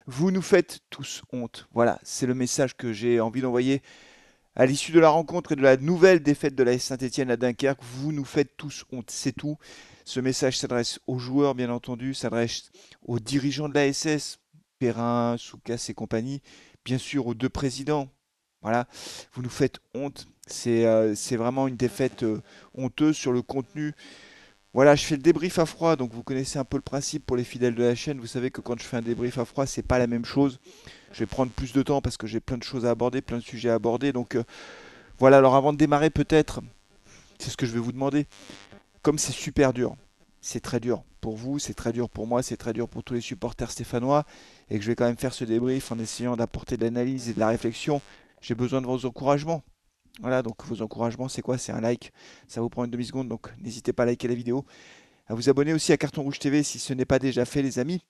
Vous nous faites tous honte. Voilà, c'est le message que j'ai envie d'envoyer à l'issue de la rencontre et de la nouvelle défaite de l'AS Saint-Étienne à Dunkerque. Vous nous faites tous honte, c'est tout. Ce message s'adresse aux joueurs, bien entendu, s'adresse aux dirigeants de l'ASS, Perrin, Soukas et compagnie, bien sûr aux deux présidents. Voilà, vous nous faites honte. C'est vraiment une défaite honteuse sur le contenu. Voilà, je fais le débrief à froid, donc vous connaissez un peu le principe pour les fidèles de la chaîne. Vous savez que quand je fais un débrief à froid, c'est pas la même chose. Je vais prendre plus de temps parce que j'ai plein de choses à aborder, plein de sujets à aborder. Donc voilà, alors avant de démarrer, peut-être, c'est ce que je vais vous demander. Comme c'est super dur, c'est très dur pour vous, c'est très dur pour moi, c'est très dur pour tous les supporters stéphanois, et que je vais quand même faire ce débrief en essayant d'apporter de l'analyse et de la réflexion, j'ai besoin de vos encouragements. Voilà, donc vos encouragements, c'est quoi? C'est un like, ça vous prend une demi-seconde, donc n'hésitez pas à liker la vidéo, à vous abonner aussi à Carton Rouge TV si ce n'est pas déjà fait, les amis.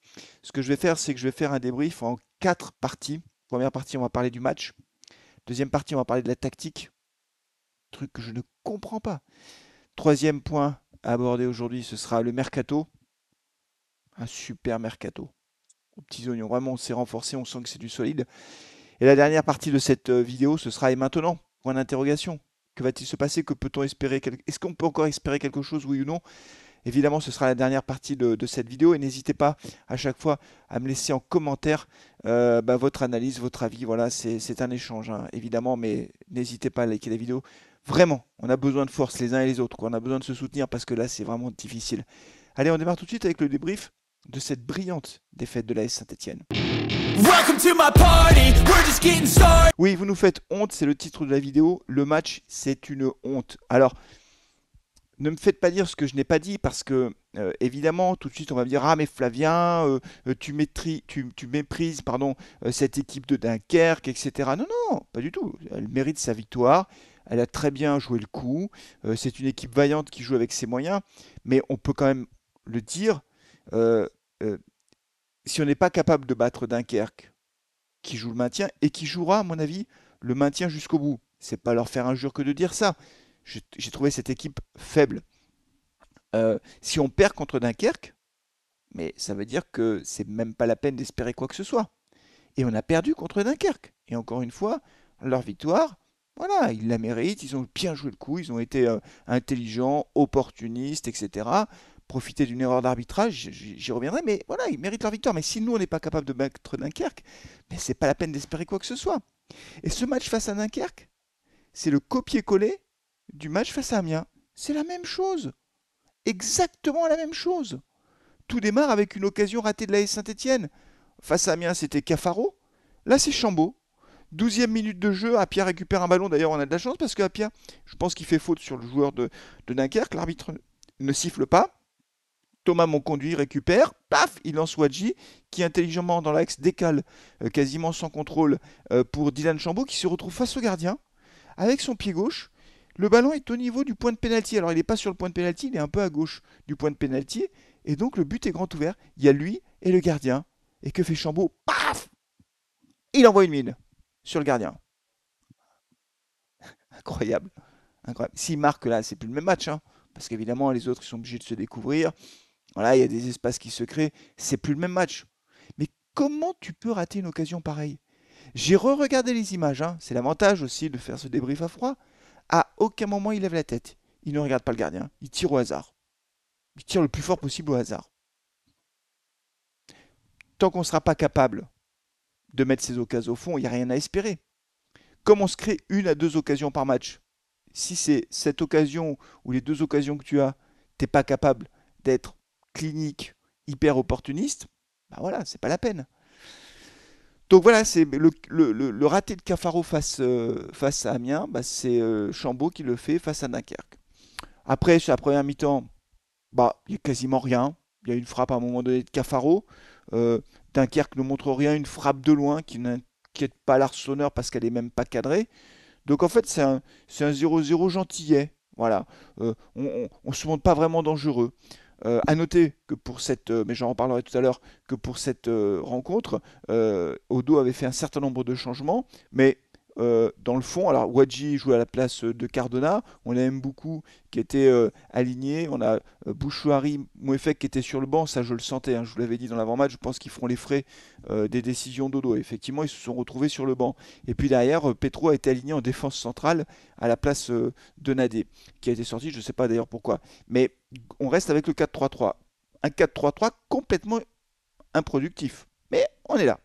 Ce que je vais faire, c'est que je vais faire un débrief en 4 parties. Première partie, on va parler du match. Deuxième partie, on va parler de la tactique, truc que je ne comprends pas. Troisième point à aborder aujourd'hui, ce sera le mercato. Un super mercato. Aux petits oignons, vraiment, on s'est renforcé, on sent que c'est du solide. Et la dernière partie de cette vidéo, ce sera et maintenant, point d'interrogation. Que va-t-il se passer? Que peut-on espérer? Est-ce qu'on peut encore espérer quelque chose, oui ou non? Évidemment, ce sera la dernière partie de cette vidéo et n'hésitez pas à chaque fois à me laisser en commentaire votre analyse, votre avis. Voilà, c'est un échange, hein, évidemment, mais n'hésitez pas à liker la vidéo. Vraiment, on a besoin de force les uns et les autres, quoi. On a besoin de se soutenir parce que là, c'est vraiment difficile. Allez, on démarre tout de suite avec le débrief de cette brillante défaite de l'AS Saint-Etienne. Oui, vous nous faites honte, c'est le titre de la vidéo. Le match, c'est une honte. Alors, ne me faites pas dire ce que je n'ai pas dit parce que, évidemment, tout de suite, on va me dire: Ah, mais Flavien, tu méprises pardon, cette équipe de Dunkerque, etc. Non, non, pas du tout. Elle mérite sa victoire. Elle a très bien joué le coup. C'est une équipe vaillante qui joue avec ses moyens. Mais on peut quand même le dire, euh, euh, si on n'est pas capable de battre Dunkerque, qui joue le maintien et qui jouera, à mon avis, le maintien jusqu'au bout. C'est pas leur faire injure que de dire ça. J'ai trouvé cette équipe faible. Si on perd contre Dunkerque, mais ça veut dire que c'est même pas la peine d'espérer quoi que ce soit. Et on a perdu contre Dunkerque. Et encore une fois, leur victoire, voilà, ils la méritent, ils ont bien joué le coup, ils ont été intelligents, opportunistes, etc. Profiter d'une erreur d'arbitrage, j'y reviendrai, mais voilà, ils méritent leur victoire. Mais si nous, on n'est pas capable de battre Dunkerque, mais c'est pas la peine d'espérer quoi que ce soit. Et ce match face à Dunkerque, c'est le copier-coller du match face à Amiens. C'est la même chose. Exactement la même chose. Tout démarre avec une occasion ratée de l'AS Saint-Etienne. Face à Amiens, c'était Cafaro. Là, c'est Chambaud. 12e minute de jeu, Apia récupère un ballon. D'ailleurs, on a de la chance parce que Apia, je pense qu'il fait faute sur le joueur de Dunkerque. L'arbitre ne siffle pas. Thomas Monconduit récupère. Paf, il lance Wadji qui intelligemment dans l'axe décale quasiment sans contrôle pour Dylan Chambaud qui se retrouve face au gardien avec son pied gauche. Le ballon est au niveau du point de pénalty. Alors il n'est pas sur le point de pénalty, il est un peu à gauche du point de pénalty. Et donc le but est grand ouvert. Il y a lui et le gardien. Et que fait Chambaud? Paf! Il envoie une mine sur le gardien. Incroyable. Incroyable. S'il marque là, c'est plus le même match. Hein, parce qu'évidemment, les autres ils sont obligés de se découvrir. Voilà, il y a des espaces qui se créent. C'est plus le même match. Mais comment tu peux rater une occasion pareille? J'ai re-regardé les images. Hein. C'est l'avantage aussi de faire ce débrief à froid. À aucun moment il lève la tête. Il ne regarde pas le gardien. Il tire au hasard. Il tire le plus fort possible au hasard. Tant qu'on ne sera pas capable de mettre ses occasions au fond, il n'y a rien à espérer. Comme on se crée une à deux occasions par match, si c'est cette occasion ou les deux occasions que tu as, t'es pas capable d'être clinique, hyper opportuniste, bah voilà, c'est pas la peine. Donc voilà, c'est le raté de Cafaro face à Amiens, bah c'est Chambaud qui le fait face à Dunkerque. Après, sur la première mi-temps, bah, il n'y a quasiment rien. Il y a une frappe à un moment donné de Cafaro. Dunkerque ne montre rien, une frappe de loin qui n'inquiète pas l'Arseneur parce qu'elle n'est même pas cadrée. Donc en fait, c'est un 0-0 gentillet. Voilà. On se montre pas vraiment dangereux. À noter que pour cette, mais j'en reparlerai tout à l'heure, que pour cette rencontre, Odo avait fait un certain nombre de changements, mais dans le fond. Alors, Wadji jouait à la place de Cardona. On a Mboukou qui était aligné. On a Bouchouari, Mouefek qui était sur le banc. Ça, je le sentais, hein, je vous l'avais dit dans l'avant-match. Je pense qu'ils feront les frais des décisions dodo. Et effectivement, ils se sont retrouvés sur le banc. Et puis derrière, Petro a été aligné en défense centrale à la place de Nadé, qui a été sorti. Je ne sais pas d'ailleurs pourquoi. Mais on reste avec le 4-3-3. Un 4-3-3 complètement improductif. Mais on est là.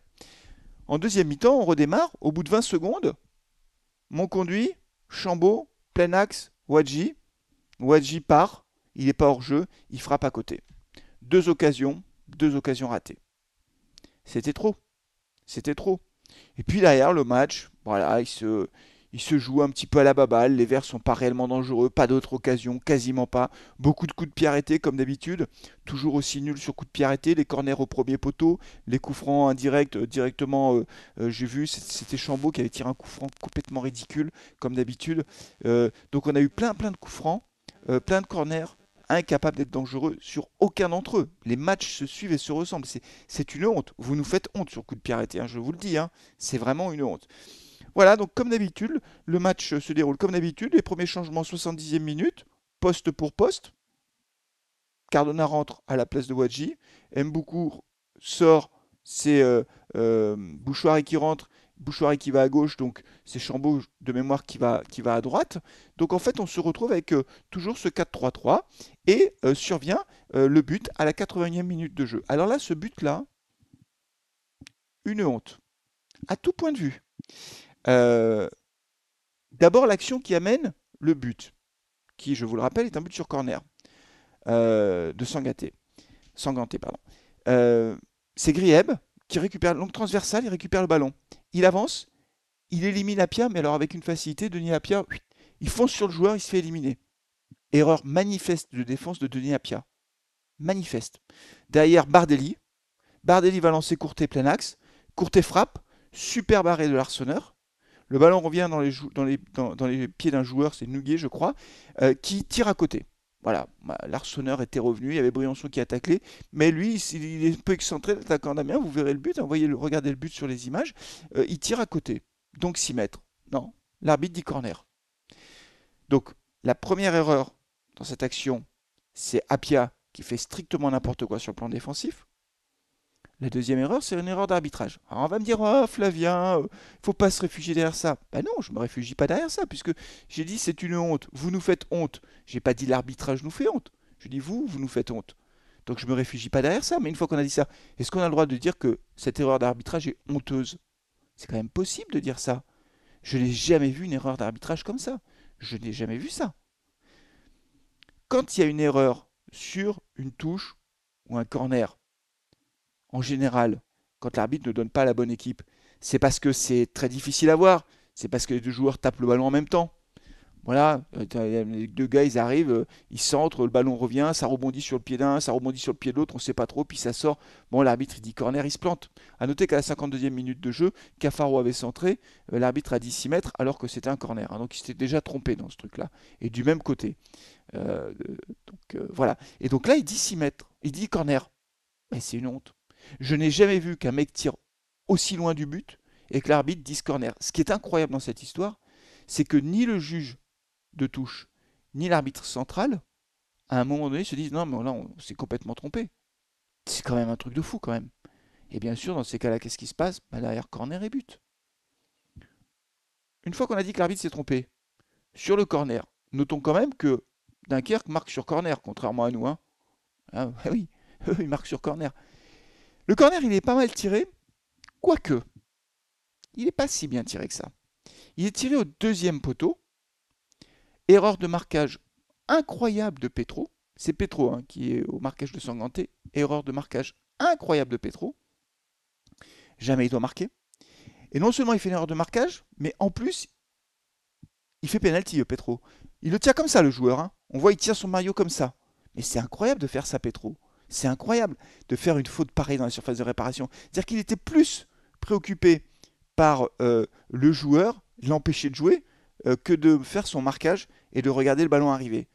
En deuxième mi-temps, on redémarre. Au bout de 20 secondes, mon conduit, Chambaud, plein axe, Wadji. Wadji part, il n'est pas hors jeu, il frappe à côté. Deux occasions ratées. C'était trop. C'était trop. Et puis derrière, le match, voilà, il se joue un petit peu à la baballe. Les Verts sont pas réellement dangereux, pas d'autres occasions, quasiment pas. Beaucoup de coups de pied arrêtés comme d'habitude. Toujours aussi nul sur coups de pied arrêtés. Les corners au premier poteau, les coups francs indirects directement. J'ai vu, c'était Chambaud qui avait tiré un coup franc complètement ridicule comme d'habitude. Donc on a eu plein de coups francs, plein de corners. Incapable d'être dangereux sur aucun d'entre eux. Les matchs se suivent et se ressemblent. C'est une honte. Vous nous faites honte sur coup de pied arrêté, hein, je vous le dis. Hein. C'est vraiment une honte. Voilà, donc comme d'habitude, le match se déroule comme d'habitude. Les premiers changements 70e minute, poste pour poste. Cardona rentre à la place de Wadji. Mboukou sort, c'est Bouchouari qui rentre. Bouchouari qui va à gauche, donc c'est Chambaud de mémoire qui va à droite. Donc en fait, on se retrouve avec toujours ce 4-3-3 et survient le but à la 81e minute de jeu. Alors là, ce but-là, une honte, à tout point de vue. Euh, D'abord, l'action qui amène le but, qui, je vous le rappelle, est un but sur corner de Sanganté. Pardon. C'est Grieb qui récupère, longue transversale, il récupère le ballon. Il avance, il élimine Apia, mais alors avec une facilité, Denis Apia, il fonce sur le joueur, il se fait éliminer. Erreur manifeste de défense de Denis Apia. Manifeste. Derrière Bardelli. Bardelli va lancer Courtet plein axe. Courtet frappe. Super barré de l'Arseneur. Le ballon revient dans les pieds d'un joueur, c'est Nuguet, je crois, qui tire à côté. Voilà, l'Arseneur était revenu, il y avait Briançon qui a taclé, mais lui, il est un peu excentré, l'attaquant d'Amiens, vous verrez le but, regardez le but sur les images, il tire à côté, donc 6 mètres. Non, l'arbitre dit corner. Donc, la première erreur dans cette action, c'est Apia qui fait strictement n'importe quoi sur le plan défensif. La deuxième erreur, c'est une erreur d'arbitrage. Alors on va me dire, oh Flavien, faut pas se réfugier derrière ça. Ben non, je me réfugie pas derrière ça, puisque j'ai dit c'est une honte. Vous nous faites honte. J'ai pas dit l'arbitrage nous fait honte. Je dis vous nous faites honte. Donc je me réfugie pas derrière ça. Mais une fois qu'on a dit ça, est-ce qu'on a le droit de dire que cette erreur d'arbitrage est honteuse? C'est quand même possible de dire ça. Je n'ai jamais vu une erreur d'arbitrage comme ça. Je n'ai jamais vu ça. Quand il y a une erreur sur une touche ou un corner, en général, quand l'arbitre ne donne pas la bonne équipe, c'est parce que c'est très difficile à voir. C'est parce que les deux joueurs tapent le ballon en même temps. Voilà, les deux gars, ils arrivent, ils centrent, le ballon revient, ça rebondit sur le pied d'un, ça rebondit sur le pied de l'autre, on ne sait pas trop, puis ça sort. Bon, l'arbitre, il dit corner, il se plante. A noter qu'à la 52e minute de jeu, Cafaro avait centré, l'arbitre a dit 6 mètres alors que c'était un corner. Hein, donc il s'était déjà trompé dans ce truc-là. Et du même côté. Euh, voilà. Et donc là, il dit 6 mètres. Il dit corner. Mais c'est une honte. Je n'ai jamais vu qu'un mec tire aussi loin du but et que l'arbitre dise corner. Ce qui est incroyable dans cette histoire, c'est que ni le juge de touche, ni l'arbitre central, à un moment donné, se disent non, mais là, on s'est complètement trompé. C'est quand même un truc de fou, quand même. Et bien sûr, dans ces cas-là, qu'est-ce qui se passe? Derrière, corner et but. Une fois qu'on a dit que l'arbitre s'est trompé, sur le corner, notons quand même que Dunkerque marque sur corner, contrairement à nous. Hein. Ah, oui, eux, ils marquent sur corner. Le corner, il est pas mal tiré, quoique, il n'est pas si bien tiré que ça. Il est tiré au deuxième poteau. Erreur de marquage incroyable de Petro. C'est Petro hein, qui est au marquage de Sanganté. Erreur de marquage incroyable de Petro. Jamais il doit marquer. Et non seulement il fait une erreur de marquage, mais en plus, il fait pénalty, Petro. Il le tient comme ça, le joueur. Hein. On voit, il tire son maillot comme ça. Mais c'est incroyable de faire ça, Petro. C'est incroyable de faire une faute pareille dans la surface de réparation. C'est-à-dire qu'il était plus préoccupé par le joueur, l'empêcher de jouer, que de faire son marquage et de regarder le ballon arriver.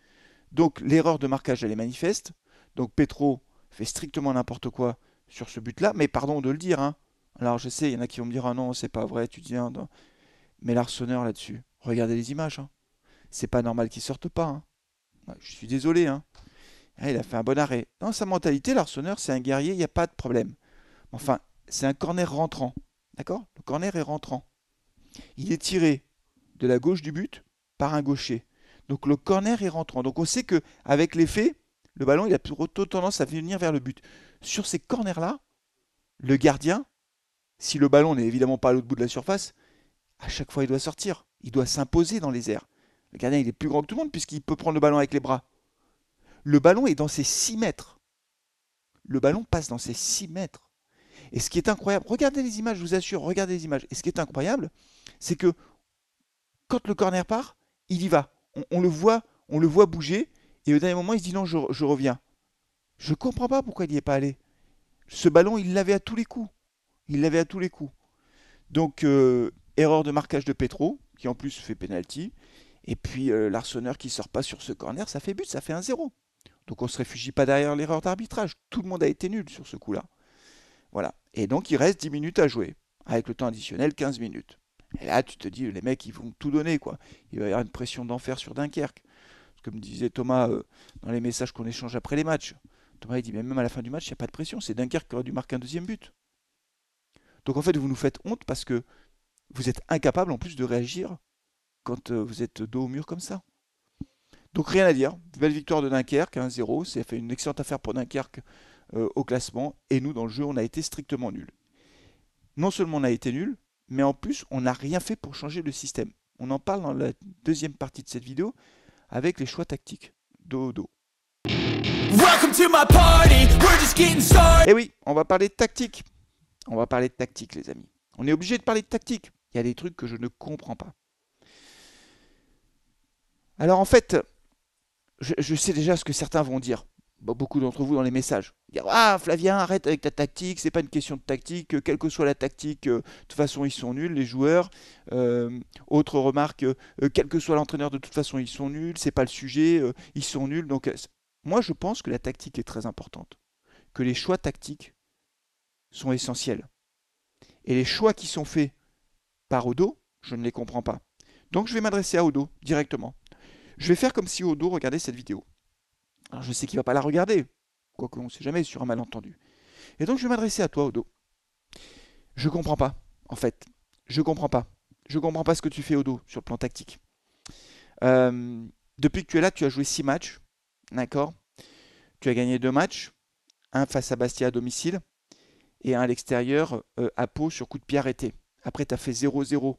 Donc l'erreur de marquage, elle est manifeste. Donc Petro fait strictement n'importe quoi sur ce but-là. Mais pardon de le dire. Hein. Alors je sais, il y en a qui vont me dire ah non, c'est pas vrai, tu dis. Hein, Mais l'Arseneur là-dessus, regardez les images, hein. C'est pas normal qu'il sorte pas, hein. Ouais, je suis désolé, hein. Ah, il a fait un bon arrêt. Dans sa mentalité, l'Arseneur, c'est un guerrier, il n'y a pas de problème. Enfin, c'est un corner rentrant. D'accord? Le corner est rentrant. Il est tiré de la gauche du but par un gaucher. Donc le corner est rentrant. Donc on sait que avec l'effet, le ballon il a plutôt tendance à venir vers le but. Sur ces corners-là, le gardien, si le ballon n'est évidemment pas à l'autre bout de la surface, à chaque fois il doit sortir. Il doit s'imposer dans les airs. Le gardien il est plus grand que tout le monde puisqu'il peut prendre le ballon avec les bras. Le ballon est dans ses 6 mètres. Le ballon passe dans ses 6 mètres. Et ce qui est incroyable, regardez les images, je vous assure, regardez les images. Et ce qui est incroyable, c'est que quand le corner part, il y va. On le voit bouger, et au dernier moment, il se dit non, je reviens. Je ne comprends pas pourquoi il n'y est pas allé. Ce ballon, il l'avait à tous les coups. Il l'avait à tous les coups. Donc, erreur de marquage de Petro, qui en plus fait penalty. Et puis, l'Arseneur qui ne sort pas sur ce corner, ça fait but, ça fait 1-0. Donc, on ne se réfugie pas derrière l'erreur d'arbitrage. Tout le monde a été nul sur ce coup-là. Voilà. Et donc, il reste 10 minutes à jouer. Avec le temps additionnel, 15 minutes. Et là, tu te dis, les mecs, ils vont tout donner, quoi. Il va y avoir une pression d'enfer sur Dunkerque. Comme disait Thomas dans les messages qu'on échange après les matchs. Thomas, il dit, mais même à la fin du match, il n'y a pas de pression. C'est Dunkerque qui aurait dû marquer un deuxième but. Donc, en fait, vous nous faites honte parce que vous êtes incapable, en plus, de réagir quand vous êtes dos au mur comme ça. Donc, rien à dire. Belle victoire de Dunkerque, 1-0. Ça fait une excellente affaire pour Dunkerque au classement. Et nous, dans le jeu, on a été strictement nuls. Non seulement on a été nuls, mais en plus, on n'a rien fait pour changer le système. On en parle dans la deuxième partie de cette vidéo avec les choix tactiques. Dos au dos. Et oui, on va parler de tactique. On va parler de tactique, les amis. On est obligé de parler de tactique. Il y a des trucs que je ne comprends pas. Alors en fait, je sais déjà ce que certains vont dire. Beaucoup d'entre vous dans les messages. Dire, ah Flavien, arrête avec ta tactique, c'est pas une question de tactique, quelle que soit la tactique, de toute façon ils sont nuls, les joueurs. Autre remarque, quel que soit l'entraîneur, de toute façon ils sont nuls, c'est pas le sujet, ils sont nuls. Donc moi je pense que la tactique est très importante, que les choix tactiques sont essentiels. Et les choix qui sont faits par Odo, je ne les comprends pas. Donc je vais m'adresser à Odo directement. Je vais faire comme si Odo regardait cette vidéo. Alors je sais qu'il ne va pas la regarder, quoique on ne sait jamais sur un malentendu. Et donc je vais m'adresser à toi, Odo. Je comprends pas, en fait. Je comprends pas. Je comprends pas ce que tu fais, Odo, sur le plan tactique. Depuis que tu es là, tu as joué 6 matchs, d'accord? Tu as gagné 2 matchs, un face à Bastia à domicile et un à l'extérieur à Pau sur coup de pied arrêté. Après, tu as fait 0-0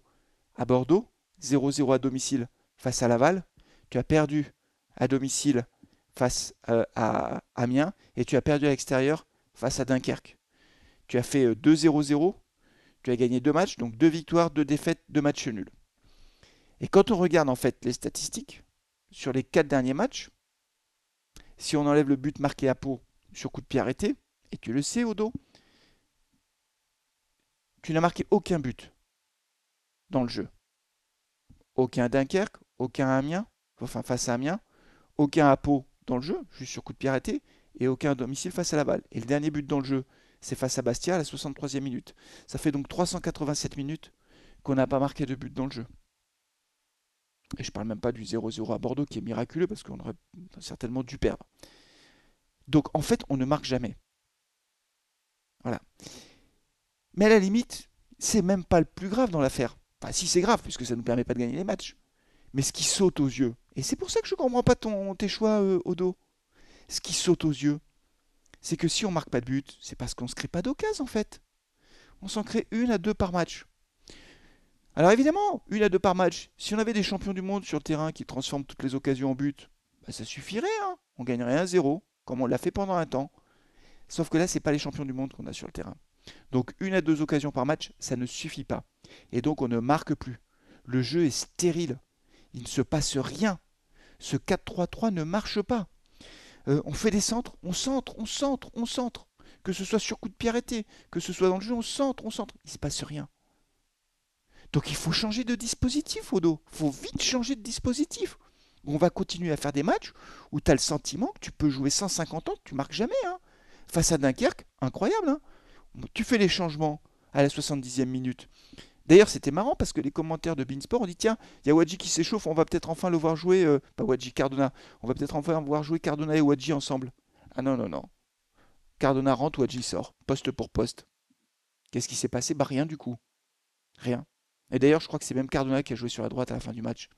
à Bordeaux, 0-0 à domicile face à Laval. Tu as perdu à domicile face à Amiens et tu as perdu à l'extérieur face à Dunkerque. Tu as fait 2-0-0, tu as gagné 2 matchs, donc 2 victoires, 2 défaites, 2 matchs nuls. Et quand on regarde en fait les statistiques, sur les 4 derniers matchs, si on enlève le but marqué à Pau sur coup de pied arrêté, et tu le sais Odo, tu n'as marqué aucun but dans le jeu. Aucun à Dunkerque, aucun à Amiens, enfin face à Amiens, aucun à Pau dans le jeu, juste sur coup de pied arrêté, et aucun à domicile face à Laval. Et le dernier but dans le jeu, c'est face à Bastia à la 63e minute. Ça fait donc 387 minutes qu'on n'a pas marqué de but dans le jeu. Et je ne parle même pas du 0-0 à Bordeaux qui est miraculeux parce qu'on aurait certainement dû perdre. Donc en fait, on ne marque jamais. Voilà. Mais à la limite, c'est même pas le plus grave dans l'affaire. Enfin, si c'est grave, puisque ça ne nous permet pas de gagner les matchs. Mais ce qui saute aux yeux, et c'est pour ça que je ne comprends pas tes choix, Odo, ce qui saute aux yeux, c'est que si on marque pas de but, c'est parce qu'on ne se crée pas d'occasion en fait. On s'en crée 1 à 2 par match. Alors évidemment, 1 à 2 par match, si on avait des champions du monde sur le terrain qui transforment toutes les occasions en but, bah ça suffirait, hein. On gagnerait 1-0, comme on l'a fait pendant un temps. Sauf que là, c'est pas les champions du monde qu'on a sur le terrain. Donc 1 à 2 occasions par match, ça ne suffit pas. Et donc on ne marque plus. Le jeu est stérile. Il ne se passe rien. Ce 4-3-3 ne marche pas. On fait des centres, on centre, on centre, on centre. Que ce soit sur coup de pied arrêté, que ce soit dans le jeu, on centre, on centre. Il ne se passe rien. Donc il faut changer de dispositif, Odo. Il faut vite changer de dispositif. On va continuer à faire des matchs où tu as le sentiment que tu peux jouer 150 ans, que tu marques jamais. Hein. Face à Dunkerque, incroyable. Hein. Tu fais les changements à la 70e minute. D'ailleurs, c'était marrant parce que les commentaires de Beansport ont dit tiens, il y a Wadji qui s'échauffe, on va peut-être enfin le voir jouer, pas Wadji, Cardona, on va peut-être enfin voir jouer Cardona et Wadji ensemble. Ah non, non, non. Cardona rentre, Wadji sort, poste pour poste. Qu'est-ce qui s'est passé? Bah rien du coup. Rien. Et d'ailleurs, je crois que c'est même Cardona qui a joué sur la droite à la fin du match.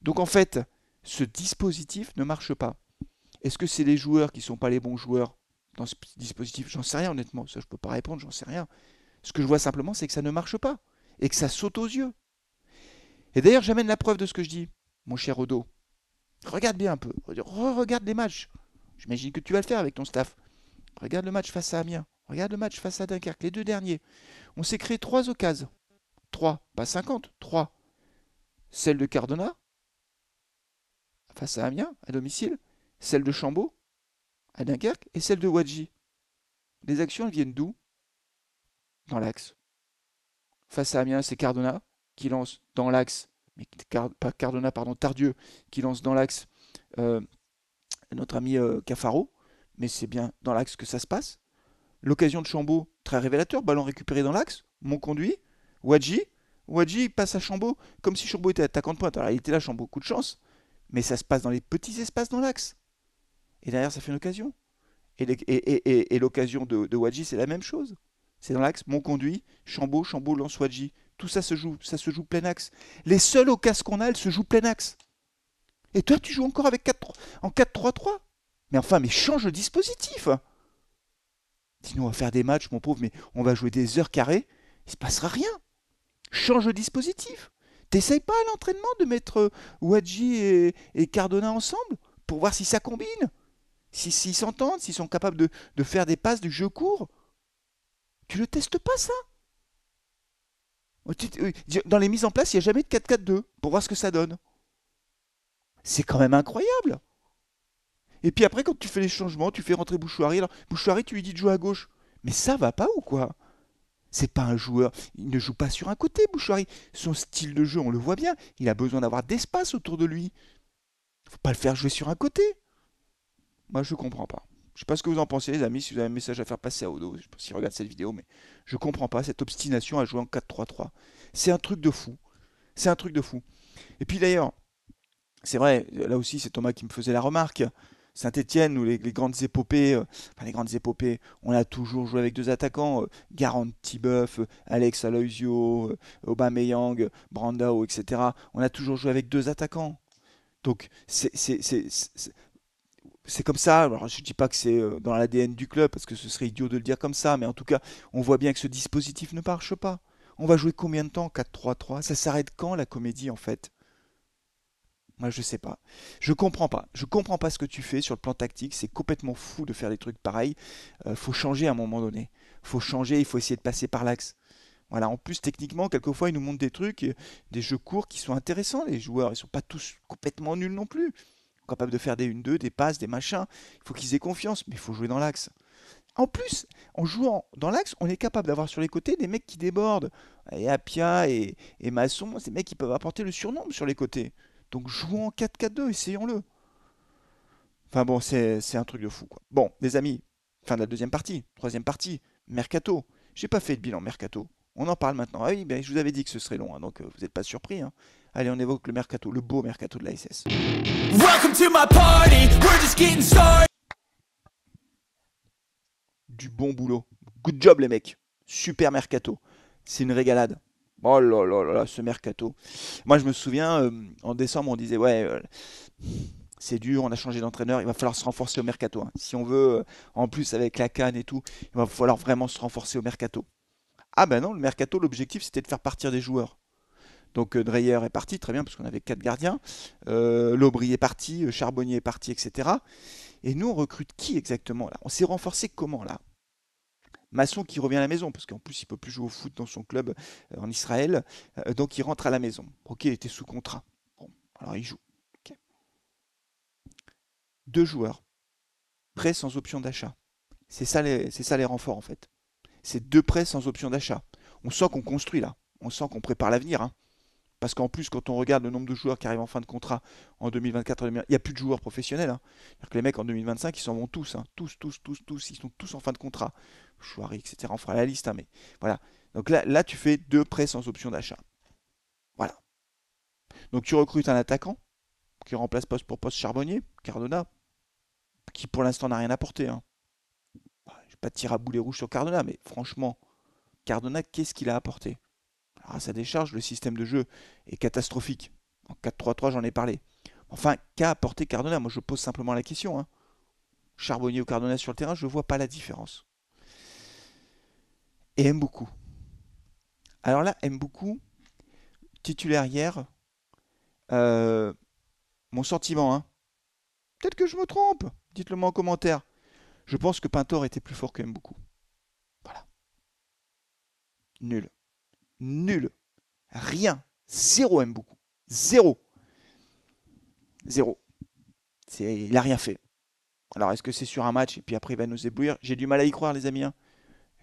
Donc en fait, ce dispositif ne marche pas. Est-ce que c'est les joueurs qui ne sont pas les bons joueurs dans ce dispositif? J'en sais rien honnêtement, ça je peux pas répondre, j'en sais rien. Ce que je vois simplement, c'est que ça ne marche pas et que ça saute aux yeux. Et d'ailleurs, j'amène la preuve de ce que je dis, mon cher Odo. Regarde bien un peu, regarde les matchs. J'imagine que tu vas le faire avec ton staff. Regarde le match face à Amiens, regarde le match face à Dunkerque, les deux derniers. On s'est créé 3 occasions. 3, pas 50, 3. Celle de Cardona, face à Amiens, à domicile. Celle de Chambaud, à Dunkerque. Et celle de Wadji. Les actions, elles viennent d'où? Dans l'axe. Face à Amiens, c'est Cardona qui lance dans l'axe. Mais pas Cardona, pardon, Tardieu, qui lance dans l'axe euh, notre ami Cafaro. Mais c'est bien dans l'axe que ça se passe. L'occasion de Chambaud, très révélateur. Ballon récupéré dans l'axe. Mon conduit. Wadji. Wadji passe à Chambaud comme si Chambaud était attaquant de pointe. Alors il était là, Chambaud, coup de chance. Mais ça se passe dans les petits espaces dans l'axe. Et derrière, ça fait une occasion. Et l'occasion de Wadji, c'est la même chose. C'est dans l'axe, mon conduit, Chambaud, Chambaud lance Wadji. Tout ça se joue plein axe. Les seules occasions qu'on a, elles se jouent plein axe. Et toi, tu joues encore avec 4, en 4-3-3. Mais enfin, mais change le dispositif. Sinon, on va faire des matchs, mon pauvre, mais on va jouer des heures carrées. Il se passera rien. Change le dispositif. T'essayes pas à l'entraînement de mettre Wadji et Cardona ensemble pour voir si ça combine, s'ils s'entendent, s'ils sont capables de faire des passes du jeu court. Tu le testes pas ça? Dans les mises en place, il n'y a jamais de 4-4-2 pour voir ce que ça donne. C'est quand même incroyable. Et puis après, quand tu fais les changements, tu fais rentrer Bouchouari. Alors, Bouchouari, tu lui dis de jouer à gauche. Mais ça va pas ou quoi? C'est pas un joueur. Il ne joue pas sur un côté, Bouchouari. Son style de jeu, on le voit bien. Il a besoin d'avoir d'espace autour de lui. Faut pas le faire jouer sur un côté. Moi, je comprends pas. Je sais pas ce que vous en pensez, les amis, si vous avez un message à faire passer à Odo. Je sais pas s'il regarde cette vidéo, mais je comprends pas cette obstination à jouer en 4-3-3. C'est un truc de fou. C'est un truc de fou. Et puis d'ailleurs, c'est vrai, là aussi, c'est Thomas qui me faisait la remarque. Saint-Etienne, ou les grandes épopées, enfin les grandes épopées, on a toujours joué avec deux attaquants, Garant Tibeuf, Alex Aloisio, Aubameyang, Brandao, etc. On a toujours joué avec deux attaquants. Donc c'est comme ça. Alors je dis pas que c'est dans l'ADN du club, parce que ce serait idiot de le dire comme ça, mais en tout cas, on voit bien que ce dispositif ne marche pas. On va jouer combien de temps 4-3-3? Ça s'arrête quand la comédie en fait? Moi, je sais pas. Je comprends pas. Je comprends pas ce que tu fais sur le plan tactique. C'est complètement fou de faire des trucs pareils. Faut changer à un moment donné. Faut changer. Il faut essayer de passer par l'axe. Voilà. En plus, techniquement, quelquefois, ils nous montrent des trucs, des jeux courts qui sont intéressants. Les joueurs, ils sont pas tous complètement nuls non plus. Capables de faire des 1-2, des passes, des machins. Il faut qu'ils aient confiance, mais il faut jouer dans l'axe. En plus, en jouant dans l'axe, on est capable d'avoir sur les côtés des mecs qui débordent. Et Apia et Masson, ces mecs qui peuvent apporter le surnombre sur les côtés. Donc jouons en 4-4-2, essayons-le. Enfin bon, c'est un truc de fou, quoi. Bon, les amis, fin de la deuxième partie, troisième partie, Mercato. J'ai pas fait de bilan Mercato. On en parle maintenant. Ah oui, ben, je vous avais dit que ce serait long, hein, donc vous n'êtes pas surpris, hein. Allez, on évoque le Mercato, le beau Mercato de la SS. Welcome to my party, we're just getting started. Du bon boulot. Good job les mecs. Super Mercato. C'est une régalade. Oh là là là là, ce Mercato. Moi je me souviens, en décembre on disait ouais, c'est dur, on a changé d'entraîneur, il va falloir se renforcer au Mercato, hein. Si on veut, en plus avec la CAN et tout, il va falloir vraiment se renforcer au Mercato. Ah ben non, le Mercato, l'objectif c'était de faire partir des joueurs. Donc Dreyer est parti, très bien, parce qu'on avait 4 gardiens. Lobry est parti, Charbonnier est parti, etc. Et nous on recrute qui exactement là? On s'est renforcé comment là? Masson qui revient à la maison, parce qu'en plus il peut plus jouer au foot dans son club en Israël, donc il rentre à la maison. Ok, il était sous contrat. Bon, alors il joue. Ok. Deux joueurs, prêts sans option d'achat. C'est ça les renforts en fait. C'est deux prêts sans option d'achat. On sent qu'on construit là. On sent qu'on prépare l'avenir, hein. Parce qu'en plus, quand on regarde le nombre de joueurs qui arrivent en fin de contrat en 2024, il n'y a plus de joueurs professionnels, hein. C'est-à-dire que les mecs en 2025, ils s'en vont tous, hein. Tous, tous, tous, tous. Ils sont tous en fin de contrat. Chouari, etc. On fera la liste, hein, mais voilà. Donc là, tu fais 2 prêts sans option d'achat. Voilà. Donc tu recrutes un attaquant qui remplace poste pour poste Charbonnier, Cardona, qui pour l'instant n'a rien apporté, hein. Je ne vais pas tirer à boulet rouge sur Cardona, mais franchement, Cardona, qu'est-ce qu'il a apporté? Alors, à sa décharge, le système de jeu est catastrophique. En 4-3-3, j'en ai parlé. Enfin, qu'a apporté Cardona? Moi, je pose simplement la question, hein. Charbonnier ou Cardona sur le terrain, je ne vois pas la différence. Et aime beaucoup. Alors là, aime beaucoup, titulaire hier, euh, mon sentiment, hein. Peut-être que je me trompe, dites-le moi en commentaire. Je pense que Pintor était plus fort que Mboukou. Voilà. Nul. Nul. Rien. Zéro Mboukou. Zéro. Zéro. Il a rien fait. Alors, est-ce que c'est sur un match et puis après il va nous éblouir? J'ai du mal à y croire, les amis, hein.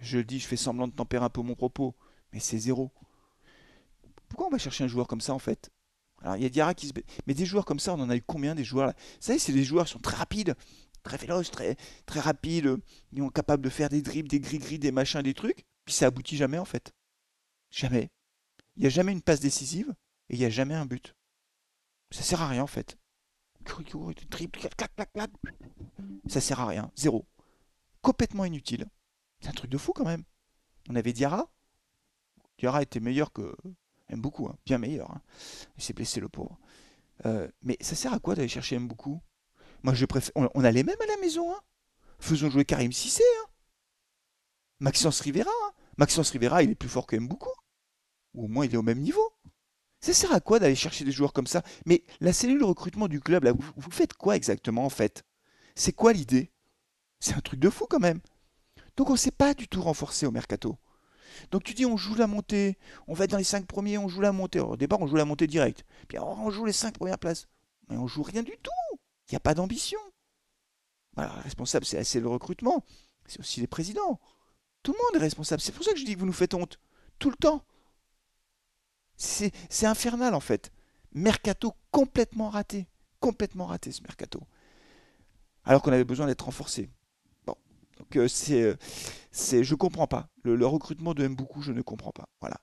Je le dis, je fais semblant de tempérer un peu mon propos, mais c'est zéro. Pourquoi on va chercher un joueur comme ça, en fait? Alors, il y a Diarra qui se... Mais des joueurs comme ça, on en a eu combien des joueurs là? Vous savez, c'est des joueurs qui sont très rapides, très véloces, très rapides, ils sont capables de faire des dribbles, des gris-gris, des machins, des trucs, puis ça aboutit jamais, en fait. Jamais. Il n'y a jamais une passe décisive et il n'y a jamais un but. Ça sert à rien, en fait. Dribble, clac, clac, clac, clac. Ça sert à rien. Zéro. Complètement inutile. C'est un truc de fou, quand même. On avait Diarra. Diarra était meilleur que... Mboukou, hein, bien meilleur, hein. Il s'est blessé, le pauvre. Mais ça sert à quoi d'aller chercher Mboukou? Moi, je préfère. On a les mêmes à la maison, hein. Faisons jouer Karim Cissé, hein. Maxence Rivera, hein. Maxence Rivera, il est plus fort que Mboukou. Ou au moins, il est au même niveau. Ça sert à quoi d'aller chercher des joueurs comme ça? Mais la cellule de recrutement du club, là, vous faites quoi exactement, en fait? C'est quoi l'idée? C'est un truc de fou, quand même. Donc, on ne s'est pas du tout renforcé au mercato. Donc, tu dis, on joue la montée. On va être dans les 5 premiers, on joue la montée. Alors, au départ, on joue la montée directe. Puis, on joue les 5 premières places. Mais on joue rien du tout. Il n'y a pas d'ambition. Voilà, responsable, c'est le recrutement. C'est aussi les présidents. Tout le monde est responsable. C'est pour ça que je dis que vous nous faites honte. Tout le temps. C'est infernal en fait. Mercato complètement raté. Complètement raté ce mercato. Alors qu'on avait besoin d'être renforcé. Bon. Donc je comprends pas. Le recrutement de Mboukou, je ne comprends pas. Voilà.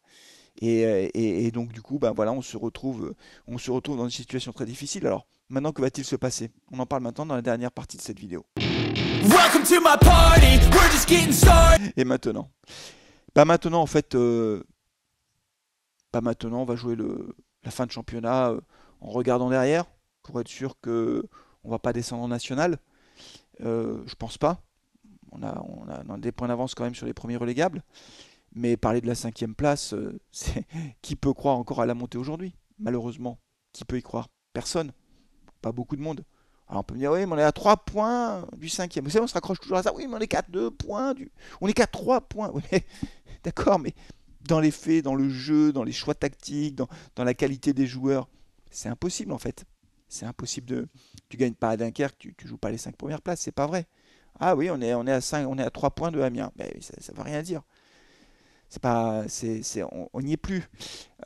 Et donc du coup, ben voilà, on se retrouve dans une situation très difficile. Alors, maintenant, que va-t-il se passer? On en parle maintenant dans la dernière partie de cette vidéo. Welcome to my party, we're just getting started. Et maintenant? Bah maintenant, en fait, bah maintenant, on va jouer la fin de championnat en regardant derrière pour être sûr que on va pas descendre en national. Je pense pas. On a des points d'avance quand même sur les premiers relégables. Mais parler de la 5e place, qui peut croire encore à la montée aujourd'hui? Malheureusement, qui peut y croire? Personne. Pas beaucoup de monde. Alors on peut me dire, oui, mais on est à 3 points du 5e. Vous savez, on se raccroche toujours à ça. Oui, mais on est qu'à 2 points du... On est qu'à 3 points. Oui, mais... D'accord, mais dans les faits, dans le jeu, dans les choix tactiques, dans la qualité des joueurs, c'est impossible en fait. C'est impossible de... Tu gagnes pas à Dunkerque, tu joues pas les 5 premières places, c'est pas vrai. Ah oui, on est à 5, on est à 3 points de Amiens. Mais ça veut rien dire. C'est pas, on n'y est plus.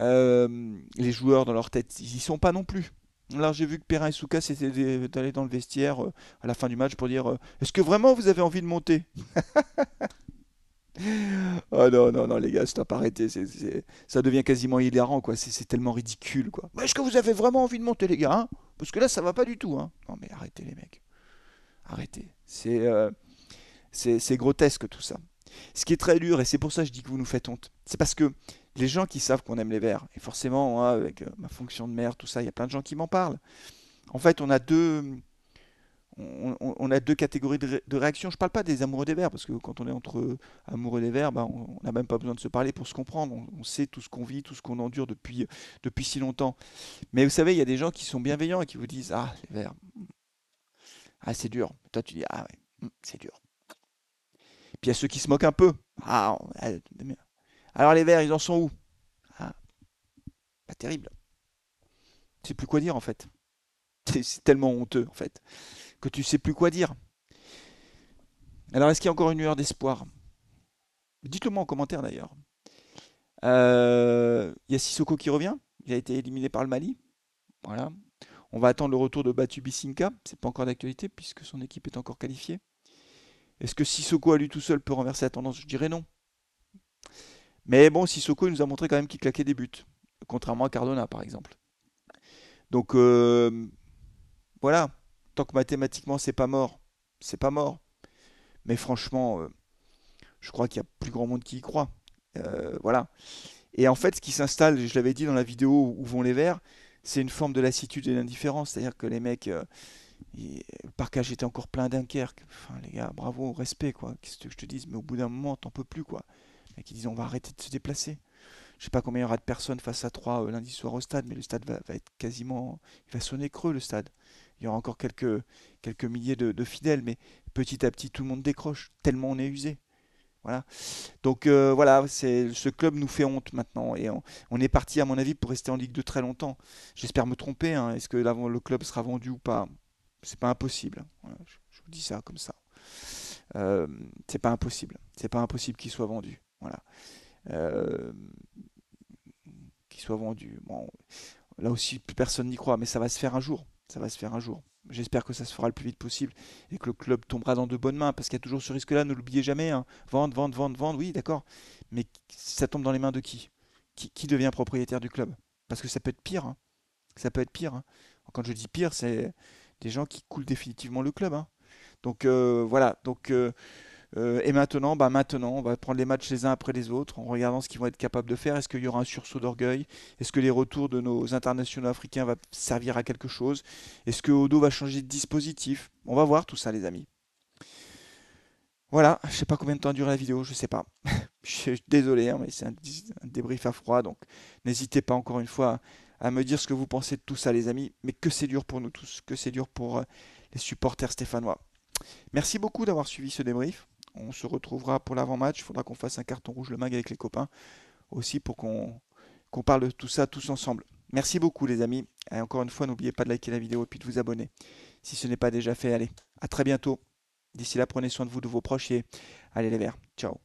Les joueurs dans leur tête, ils y sont pas non plus. Alors j'ai vu que Perrin et Souka c'était d'aller dans le vestiaire à la fin du match pour dire est-ce que vraiment vous avez envie de monter? Oh non, non, non, les gars, stop, arrêtez. Ça devient quasiment hilarant, quoi. C'est tellement ridicule, quoi. Mais est-ce que vous avez vraiment envie de monter, les gars, hein? Parce que là, ça va pas du tout, hein. Non, mais arrêtez, les mecs. Arrêtez. C'est grotesque, tout ça. Ce qui est très dur, et c'est pour ça que je dis que vous nous faites honte, c'est parce que les gens qui savent qu'on aime les Verts, et forcément, hein, avec ma fonction de maire, tout ça, il y a plein de gens qui m'en parlent. En fait, on a deux catégories de réactions. Je ne parle pas des amoureux des Verts, parce que quand on est entre amoureux des Verts, bah, on n'a même pas besoin de se parler pour se comprendre. On sait tout ce qu'on vit, tout ce qu'on endure depuis si longtemps. Mais vous savez, il y a des gens qui sont bienveillants et qui vous disent ah, les Verts, ah, c'est dur. Toi, tu dis ah ouais, c'est dur. Puis il y a ceux qui se moquent un peu. Ah, alors les Verts, ils en sont où? Ah, pas terrible. Tu sais plus quoi dire en fait. C'est tellement honteux en fait que tu sais plus quoi dire. Alors est-ce qu'il y a encore une lueur d'espoir? Dites-le moi en commentaire d'ailleurs. Il y a Sissoko qui revient. Il a été éliminé par le Mali. Voilà. On va attendre le retour de Batu Bisinka. C'est pas encore d'actualité puisque son équipe est encore qualifiée. Est-ce que Sissoko à lui tout seul peut renverser la tendance? Je dirais non. Mais bon, Sissoko il nous a montré quand même qu'il claquait des buts, contrairement à Cardona par exemple. Donc voilà, tant que mathématiquement c'est pas mort, c'est pas mort. Mais franchement, je crois qu'il y a plus grand monde qui y croit. Voilà. Et en fait, ce qui s'installe, je l'avais dit dans la vidéo où vont les Verts, c'est une forme de lassitude et d'indifférence. C'est-à-dire que les mecs, le parcage était encore plein à Dunkerque. Enfin, les gars, bravo, respect, quoi. Qu'est-ce que je te dise, mais au bout d'un moment, t'en peux plus, quoi. Les mecs, ils disent, on va arrêter de se déplacer. Je sais pas combien il y aura de personnes face à 3 lundi soir au stade, mais le stade va être quasiment. Il va sonner creux, le stade. Il y aura encore quelques milliers de fidèles, mais petit à petit, tout le monde décroche, tellement on est usé. Voilà. Donc voilà, ce club nous fait honte maintenant et on est parti à mon avis pour rester en Ligue de très longtemps. J'espère me tromper, hein. Est-ce que le club sera vendu ou pas? C'est pas impossible. Voilà, je vous dis ça comme ça. Euh, c'est pas impossible. C'est pas impossible qu'il soit vendu. Voilà. Euh, qu'il soit vendu. Bon, là aussi, plus personne n'y croit, mais ça va se faire un jour. Ça va se faire un jour. J'espère que ça se fera le plus vite possible et que le club tombera dans de bonnes mains, parce qu'il y a toujours ce risque-là, ne l'oubliez jamais, hein. Vendre, vendre, vendre, vendre, oui, d'accord. Mais ça tombe dans les mains de qui? Qui devient propriétaire du club? Parce que ça peut être pire, hein. Ça peut être pire, hein. Quand je dis pire, c'est des gens qui coulent définitivement le club, hein. Donc voilà. Donc et maintenant, maintenant, on va prendre les matchs les uns après les autres en regardant ce qu'ils vont être capables de faire. Est-ce qu'il y aura un sursaut d'orgueil? Est-ce que les retours de nos internationaux africains vont servir à quelque chose? Est-ce que Odo va changer de dispositif? On va voir tout ça, les amis. Voilà, je sais pas combien de temps dure la vidéo, je sais pas. Je suis désolé, hein, mais c'est un débrief à froid, donc n'hésitez pas encore une fois à me dire ce que vous pensez de tout ça, les amis. Mais que c'est dur pour nous tous, que c'est dur pour les supporters stéphanois. Merci beaucoup d'avoir suivi ce débrief. On se retrouvera pour l'avant-match. Il faudra qu'on fasse un carton rouge le mag avec les copains aussi pour qu'on parle de tout ça tous ensemble. Merci beaucoup les amis. Et encore une fois, n'oubliez pas de liker la vidéo et puis de vous abonner. Si ce n'est pas déjà fait, allez, à très bientôt. D'ici là, prenez soin de vous, de vos proches et allez les verts. Ciao.